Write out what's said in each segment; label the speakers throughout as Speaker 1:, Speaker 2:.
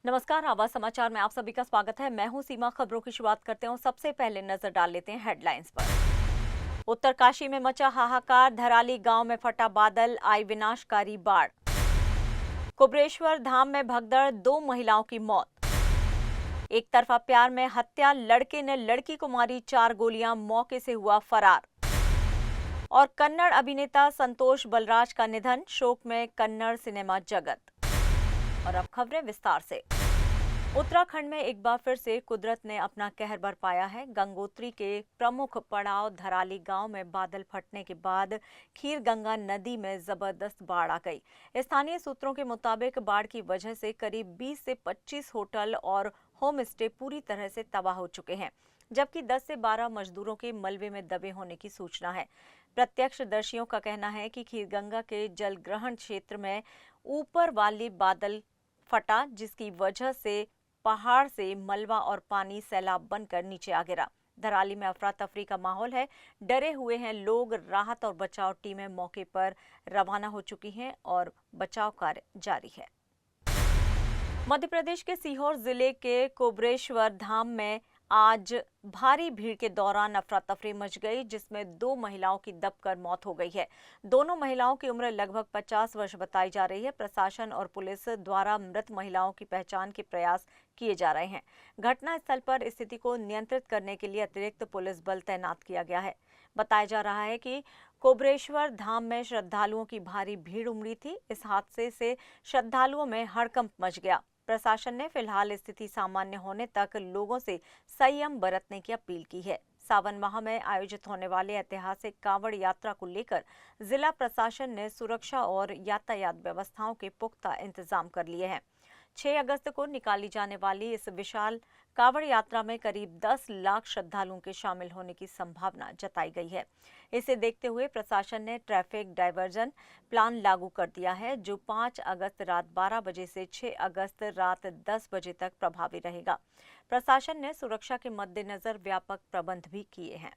Speaker 1: नमस्कार, आवाज समाचार में आप सभी का स्वागत है। मैं हूं सीमा। खबरों की शुरुआत करते हैं। सबसे पहले नजर डाल लेते हैं हेडलाइंस पर। उत्तरकाशी में मचा हाहाकार, धराली गांव में फटा बादल, आई विनाशकारी बाढ़। कुबरेश्वर धाम में भगदड़, 2 महिलाओं की मौत। एक तरफा प्यार में हत्या, लड़के ने लड़की को मारी 4 गोलियां, मौके से हुआ फरार। और कन्नड़ अभिनेता संतोष बलराज का निधन, शोक में कन्नड़ सिनेमा जगत। और अब खबरें विस्तार से। उत्तराखंड में एक बार फिर से कुदरत ने अपना कहर बरपाया है। गंगोत्री के प्रमुख पड़ाव धराली गांव में बादल फटने के बाद खीर गंगा नदी में जबरदस्त बाढ़ आ गई। स्थानीय सूत्रों के मुताबिक बाढ़ की वजह से करीब 20 से 25 होटल और होम स्टे पूरी तरह से तबाह हो चुके हैं, जबकि 10 से 12 मजदूरों के मलबे में दबे होने की सूचना है। प्रत्यक्षदर्शियों का कहना है कि खीरगंगा के जलग्रहण क्षेत्र में ऊपर वाली बादल फटा, जिसकी वजह से पहाड़ से मलबा और पानी सैलाब बनकर नीचे आ गिरा। धराली में अफरा तफरी का माहौल है। डरे हुए हैं लोग। राहत और बचाव टीमें मौके पर रवाना हो चुकी हैं और बचाव कार्य जारी है। मध्य प्रदेश के सीहोर जिले के कुबरेश्वर धाम में आज भारी भीड़ के दौरान अफरा तफरी मच गई, जिसमें 2 महिलाओं की दबकर मौत हो गई है। दोनों महिलाओं की उम्र लगभग 50 वर्ष बताई जा रही है। प्रशासन और पुलिस द्वारा मृत महिलाओं की पहचान के प्रयास किए जा रहे हैं। घटनास्थल पर स्थिति को नियंत्रित करने के लिए अतिरिक्त पुलिस बल तैनात किया गया है। बताया जा रहा है कि कुबरेश्वर धाम में श्रद्धालुओं की भारी भीड़ उमड़ी थी। इस हादसे से श्रद्धालुओं में हड़कंप मच गया। प्रशासन ने फिलहाल स्थिति सामान्य होने तक लोगों से संयम बरतने की अपील की है। सावन माह में आयोजित होने वाले ऐतिहासिक कांवड़ यात्रा को लेकर जिला प्रशासन ने सुरक्षा और यातायात व्यवस्थाओं के पुख्ता इंतजाम कर लिए हैं। 6 अगस्त को निकाली जाने वाली इस विशाल कांवड़ यात्रा में करीब 10 लाख श्रद्धालुओं के शामिल होने की संभावना जताई गई है। इसे देखते हुए प्रशासन ने ट्रैफिक डायवर्जन प्लान लागू कर दिया है, जो 5 अगस्त रात 12 बजे से 6 अगस्त रात 10 बजे तक प्रभावी रहेगा। प्रशासन ने सुरक्षा के मद्देनजर व्यापक प्रबंध भी किए हैं।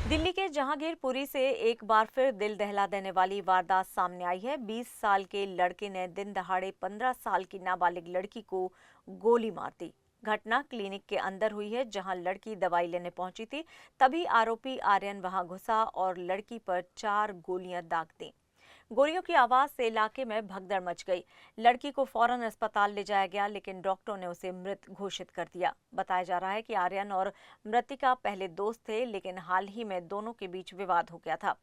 Speaker 1: दिल्ली के जहांगीरपुरी से एक बार फिर दिल दहला देने वाली वारदात सामने आई है। 20 साल के लड़के ने दिन दहाड़े 15 साल की नाबालिग लड़की को गोली मार दी। घटना क्लिनिक के अंदर हुई है, जहां लड़की दवाई लेने पहुंची थी। तभी आरोपी आर्यन वहां घुसा और लड़की पर 4 गोलियां दाग दी। गोलियों की आवाज से इलाके में भगदड़ मच गई। लड़की को फौरन अस्पताल ले जाया गया, लेकिन डॉक्टरों ने उसे मृत घोषित कर दिया। बताया जा रहा है कि आर्यन और मृतिका पहले दोस्त थे, लेकिन हाल ही में दोनों के बीच विवाद हो गया था।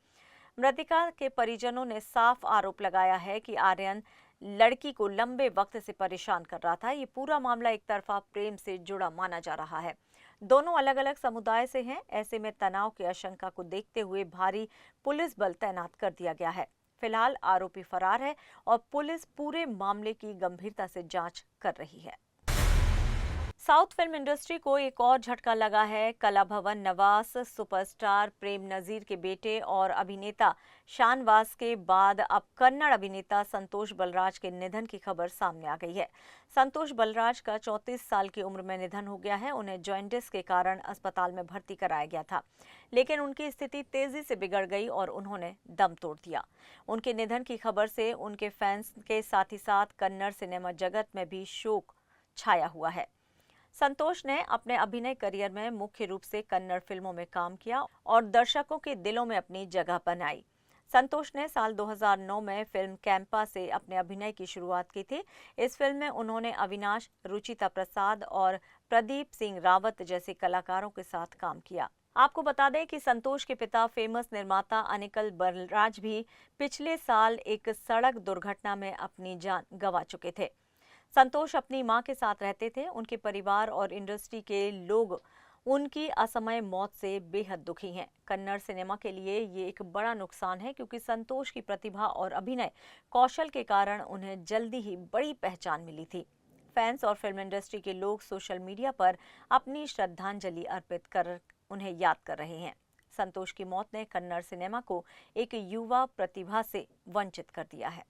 Speaker 1: मृतिका के परिजनों ने साफ आरोप लगाया है कि आर्यन लड़की को लंबे वक्त से परेशान कर रहा था। ये पूरा मामला एक तरफा प्रेम से जुड़ा माना जा रहा है। दोनों अलग अलग समुदाय से हैं। ऐसे में तनाव की आशंका को देखते हुए भारी पुलिस बल तैनात कर दिया गया है। फिलहाल आरोपी फरार है और पुलिस पूरे मामले की गंभीरता से जांच कर रही है। साउथ फिल्म इंडस्ट्री को एक और झटका लगा है। कलाभवन नवास सुपरस्टार प्रेम नजीर के बेटे और अभिनेता शानवास के बाद अब कन्नड़ अभिनेता संतोष बलराज के निधन की खबर सामने आ गई है। संतोष बलराज का 34 साल की उम्र में निधन हो गया है। उन्हें जॉन्डिस के कारण अस्पताल में भर्ती कराया गया था, लेकिन उनकी स्थिति तेजी से बिगड़ गई और उन्होंने दम तोड़ दिया। उनके निधन की खबर से उनके फैंस के साथ ही साथ कन्नड़ सिनेमा जगत में भी शोक छाया हुआ है। संतोष ने अपने अभिनय करियर में मुख्य रूप से कन्नड़ फिल्मों में काम किया और दर्शकों के दिलों में अपनी जगह बनाई। संतोष ने साल 2009 में फिल्म कैंपा से अपने अभिनय की शुरुआत की थी। इस फिल्म में उन्होंने अविनाश, रुचिता प्रसाद और प्रदीप सिंह रावत जैसे कलाकारों के साथ काम किया। आपको बता दें कि संतोष के पिता फेमस निर्माता अनिकल बलराज भी पिछले साल एक सड़क दुर्घटना में अपनी जान गंवा चुके थे। संतोष अपनी मां के साथ रहते थे। उनके परिवार और इंडस्ट्री के लोग उनकी असमय मौत से बेहद दुखी हैं। कन्नड़ सिनेमा के लिए ये एक बड़ा नुकसान है, क्योंकि संतोष की प्रतिभा और अभिनय कौशल के कारण उन्हें जल्दी ही बड़ी पहचान मिली थी। फैंस और फिल्म इंडस्ट्री के लोग सोशल मीडिया पर अपनी श्रद्धांजलि अर्पित कर उन्हें याद कर रहे हैं। संतोष की मौत ने कन्नड़ सिनेमा को एक युवा प्रतिभा से वंचित कर दिया है।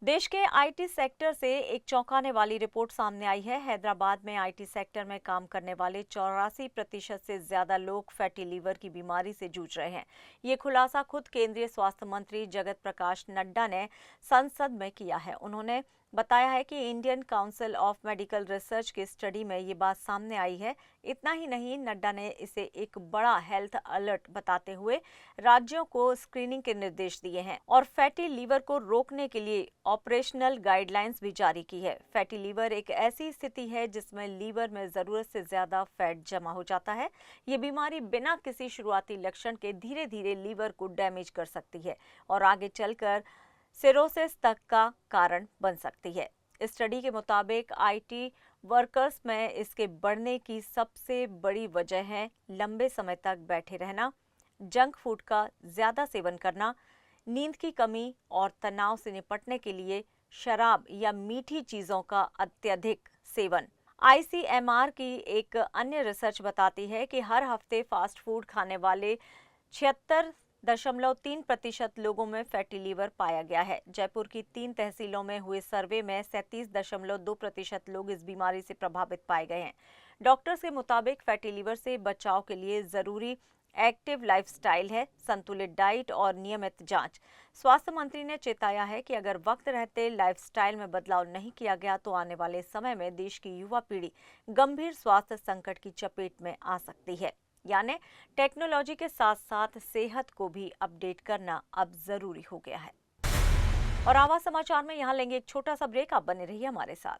Speaker 1: देश के आईटी सेक्टर से एक चौंकाने वाली रिपोर्ट सामने आई है। हैदराबाद में आईटी सेक्टर में काम करने वाले 84% से ज्यादा लोग फैटी लीवर की बीमारी से जूझ रहे हैं। ये खुलासा खुद केंद्रीय स्वास्थ्य मंत्री जगत प्रकाश नड्डा ने संसद में किया है। उन्होंने बताया है कि Indian council of medical research की स्टडी में ये बात सामने आई है। इतना ही नहीं, नड्डा ने इसे एक बड़ा हेल्थ अलर्ट बताते हुए राज्यों को स्क्रीनिंग के निर्देश दिए हैं और फैटी लीवर को रोकने के लिए ऑपरेशनल गाइडलाइंस भी जारी की है। फैटी लीवर एक ऐसी स्थिति है जिसमें लीवर में जरूरत से ज्यादा फैट जमा हो जाता है। ये बीमारी बिना किसी शुरुआती लक्षण के धीरे धीरे लीवर को डैमेज कर सकती है और आगे चलकर सिरोसिस तक का कारण बन सकती है। स्टडी के मुताबिक आईटी वर्कर्स में इसके बढ़ने की सबसे बड़ी वजह है लंबे समय तक बैठे रहना, जंक फूड का ज्यादा सेवन करना, नींद की कमी और तनाव से निपटने के लिए शराब या मीठी चीजों का अत्यधिक सेवन। आईसीएमआर की एक अन्य रिसर्च बताती है कि हर हफ्ते फास्ट फूड खाने वाले 76.3% लोगों में फैटी लीवर पाया गया है। जयपुर की 3 तहसीलों में हुए सर्वे में 37.2% लोग इस बीमारी से प्रभावित पाए गए हैं। डॉक्टर्स के मुताबिक फैटी लीवर से बचाव के लिए जरूरी एक्टिव लाइफस्टाइल है, संतुलित डाइट और नियमित जांच। स्वास्थ्य मंत्री ने चेताया है कि अगर वक्त रहते लाइफस्टाइल में बदलाव नहीं किया गया तो आने वाले समय में देश की युवा पीढ़ी गंभीर स्वास्थ्य संकट की चपेट में आ सकती है। यानी टेक्नोलॉजी के साथ साथ सेहत को भी अपडेट करना अब जरूरी हो गया है। और आवाज समाचार में यहाँ लेंगे एक छोटा सा ब्रेक, आप बने रहिए हमारे साथ।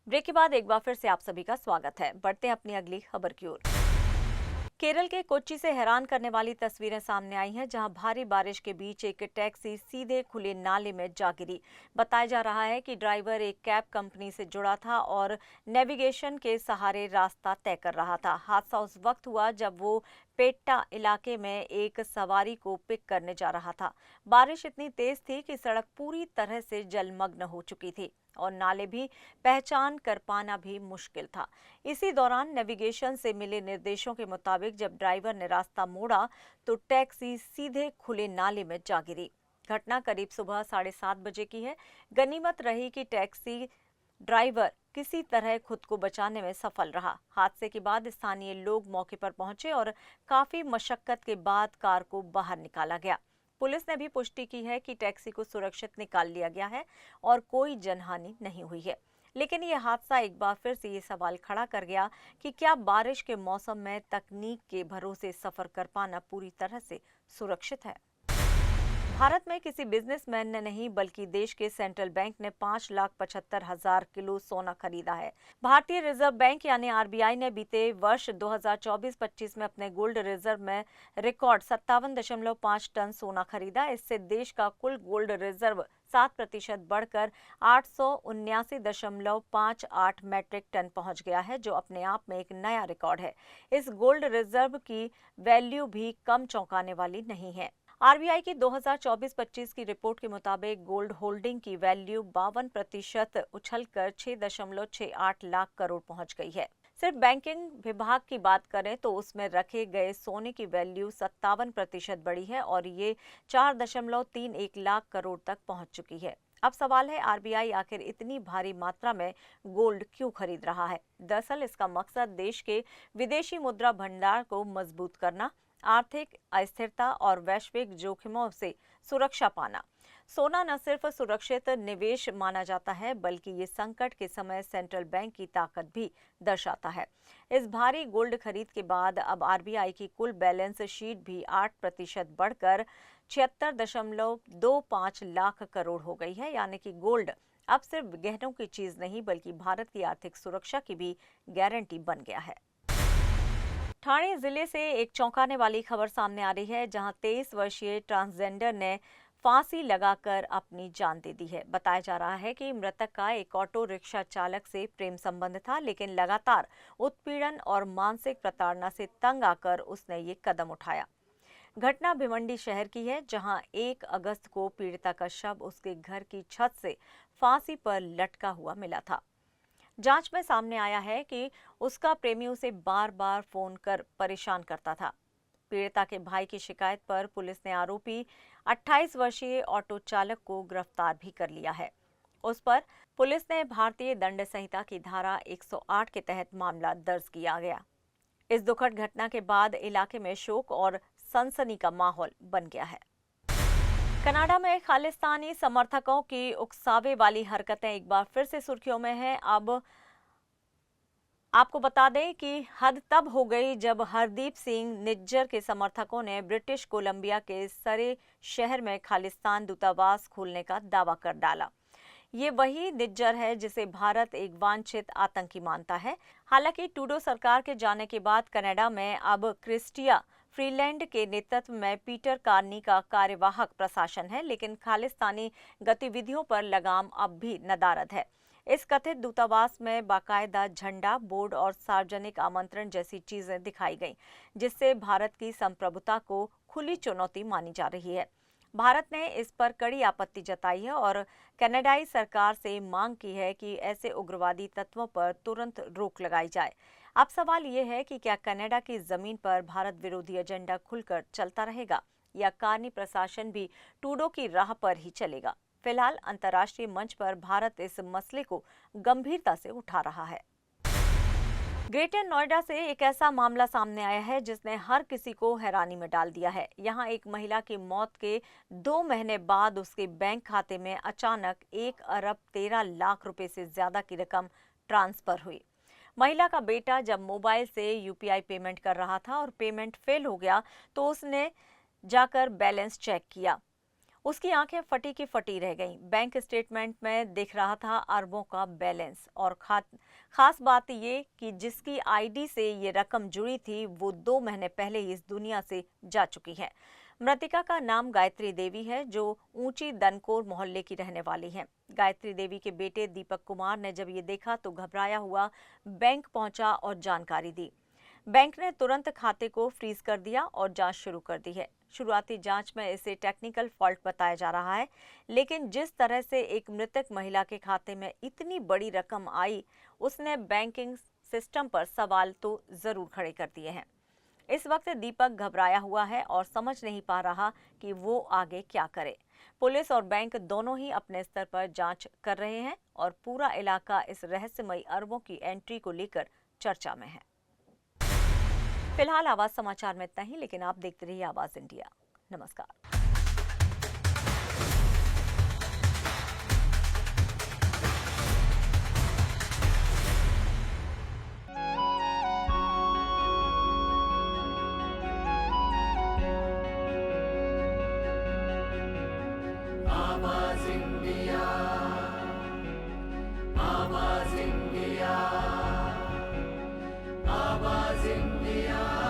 Speaker 1: ब्रेक के बाद एक बार फिर से आप सभी का स्वागत है। बढ़ते हैं अपनी अगली खबर की ओर। केरल के कोच्चि से हैरान करने वाली तस्वीरें सामने आई हैं, जहां भारी बारिश के बीच एक टैक्सी सीधे खुले नाले में जा गिरी। बताया जा रहा है कि ड्राइवर एक कैब कंपनी से जुड़ा था और नेविगेशन के सहारे रास्ता तय कर रहा था। हादसा उस वक्त हुआ जब वो पेट्टा इलाके में एक सवारी को पिक करने जा रहा था। बारिश इतनी तेज थी कि सड़क पूरी तरह से जलमग्न हो चुकी थी और नाले भी पहचान कर पाना भी मुश्किल था। इसी दौरान नेविगेशन से मिले निर्देशों के मुताबिक जब ड्राइवर ने रास्ता मोड़ा तो टैक्सी सीधे खुले नाले में जा गिरी। घटना करीब सुबह 7:30 बजे की है। गनीमत रही कि टैक्सी ड्राइवर किसी तरह खुद को बचाने में सफल रहा। हादसे के बाद स्थानीय लोग मौके पर पहुंचे और काफी मशक्कत के बाद कार को बाहर निकाला गया। पुलिस ने भी पुष्टि की है कि टैक्सी को सुरक्षित निकाल लिया गया है और कोई जनहानि नहीं हुई है। लेकिन यह हादसा एक बार फिर से ये सवाल खड़ा कर गया कि क्या बारिश के मौसम में तकनीक के भरोसे सफर कर पाना पूरी तरह से सुरक्षित है? भारत में किसी बिजनेसमैन ने नहीं बल्कि देश के सेंट्रल बैंक ने 5,75,000 किलो सोना खरीदा है। भारतीय रिजर्व बैंक यानी आरबीआई ने बीते वर्ष 2024-25 में अपने गोल्ड रिजर्व में रिकॉर्ड 57.5 टन सोना खरीदा। इससे देश का कुल गोल्ड रिजर्व 7% बढ़कर 879.58 मैट्रिक टन पहुंच गया है, जो अपने आप में एक नया रिकॉर्ड है। इस गोल्ड रिजर्व की वैल्यू भी कम चौंकाने वाली नहीं है। आरबीआई की 2024-25 की रिपोर्ट के मुताबिक गोल्ड होल्डिंग की वैल्यू 52% उछलकर 6.68 लाख करोड़ पहुंच गई है। सिर्फ बैंकिंग विभाग की बात करें तो उसमें रखे गए सोने की वैल्यू 57% बढ़ी है और ये 4.31 लाख करोड़ तक पहुंच चुकी है। अब सवाल है, आरबीआई आखिर इतनी भारी मात्रा में गोल्ड क्यों खरीद रहा है? दरअसल इसका मकसद देश के विदेशी मुद्रा भंडार को मजबूत करना, आर्थिक अस्थिरता और वैश्विक जोखिमों से सुरक्षा पाना। सोना न सिर्फ सुरक्षित निवेश माना जाता है बल्कि ये संकट के समय सेंट्रल बैंक की ताकत भी दर्शाता है। इस भारी गोल्ड खरीद के बाद अब आरबीआई की कुल बैलेंस शीट भी 8% बढ़कर 76.25 लाख करोड़ हो गई है। यानी कि गोल्ड अब सिर्फ गहनों की चीज नहीं बल्कि भारत की आर्थिक सुरक्षा की भी गारंटी बन गया है। ठाणे जिले से एक चौंकाने वाली खबर सामने आ रही है, जहां 23 वर्षीय ट्रांसजेंडर ने फांसी लगाकर अपनी जान दे दी है। बताया जा रहा है कि मृतक का एक ऑटो रिक्शा चालक से प्रेम संबंध था, लेकिन लगातार उत्पीड़न और मानसिक प्रताड़ना से तंग आकर उसने ये कदम उठाया। घटना भिवंडी शहर की है, जहां 1 अगस्त को पीड़िता का शव उसके घर की छत से फांसी पर लटका हुआ मिला था। जांच में सामने आया है कि उसका प्रेमी उसे बार बार फोन कर परेशान करता था। पीड़िता के भाई की शिकायत पर पुलिस ने आरोपी 28 वर्षीय ऑटो चालक को गिरफ्तार भी कर लिया है। उस पर पुलिस ने भारतीय दंड संहिता की धारा 108 के तहत मामला दर्ज किया गया। इस दुखद घटना के बाद इलाके में शोक और सनसनी का माहौल बन गया है। कनाडा में खालिस्तानी समर्थकों की उकसावे वाली हरकतें एक बार फिर से सुर्खियों में हैं। अब आपको बता दें कि हद तब हो गई जब हरदीप सिंह निज्जर के समर्थकों ने ब्रिटिश कोलंबिया के सरे शहर में खालिस्तान दूतावास खोलने का दावा कर डाला। ये वही निज्जर है जिसे भारत एक वांछित आतंकी मानता है। हालांकि ट्रूडो सरकार के जाने के बाद कनाडा में अब क्रिस्टिया फ्रीलैंड के नेतृत्व में पीटर कार्नी का कार्यवाहक प्रशासन है, लेकिन खालिस्तानी गतिविधियों पर लगाम अब भी नदारद है। इस कथित दूतावास में बाकायदा झंडा, बोर्ड और सार्वजनिक आमंत्रण जैसी चीजें दिखाई गईं, जिससे भारत की संप्रभुता को खुली चुनौती मानी जा रही है। भारत ने इस पर कड़ी आपत्ति जताई है और कनाडाई सरकार से मांग की है कि ऐसे उग्रवादी तत्वों पर तुरंत रोक लगाई जाए। अब सवाल ये है कि क्या कनाडा की जमीन पर भारत विरोधी एजेंडा खुलकर चलता रहेगा या कार्नी प्रशासन भी ट्रूडो की राह पर ही चलेगा। फिलहाल अंतर्राष्ट्रीय मंच पर भारत इस मसले को गंभीरता से उठा रहा है। ग्रेटर नोएडा से एक ऐसा मामला सामने आया है जिसने हर किसी को हैरानी में डाल दिया है। यहां एक महिला की मौत के 2 महीने बाद उसके बैंक खाते में अचानक 1 अरब 13 लाख रुपए से ज्यादा की रकम ट्रांसफर हुई। महिला का बेटा जब मोबाइल से यूपीआई पेमेंट कर रहा था और पेमेंट फेल हो गया तो उसने जाकर बैलेंस चेक किया। उसकी आंखें फटी की फटी रह गईं। बैंक स्टेटमेंट में दिख रहा था अरबों का बैलेंस और खास बात ये कि जिसकी आईडी से ये रकम जुड़ी थी वो 2 महीने पहले ही इस दुनिया से जा चुकी है। मृतिका का नाम गायत्री देवी है, जो ऊंची दनकोर मोहल्ले की रहने वाली है। गायत्री देवी के बेटे दीपक कुमार ने जब ये देखा तो घबराया हुआ बैंक पहुंचा और जानकारी दी। बैंक ने तुरंत खाते को फ्रीज कर दिया और जांच शुरू कर दी है। शुरुआती जांच में इसे टेक्निकल फॉल्ट बताया जा रहा है, लेकिन जिस तरह से एक मृतक महिला के खाते में इतनी बड़ी रकम आई, उसने बैंकिंग सिस्टम पर सवाल तो जरूर खड़े कर दिए हैं। इस वक्त दीपक घबराया हुआ है और समझ नहीं पा रहा कि वो आगे क्या करे। पुलिस और बैंक दोनों ही अपने स्तर पर जांच कर रहे हैं और पूरा इलाका इस रहस्यमयी अरबों की एंट्री को लेकर चर्चा में है। फिलहाल आवाज समाचार में इतना ही, लेकिन आप देखते रहिए आवाज इंडिया। नमस्कार।
Speaker 2: आवाज इंडिया, आवाज इंडिया, आवाज इंडिया।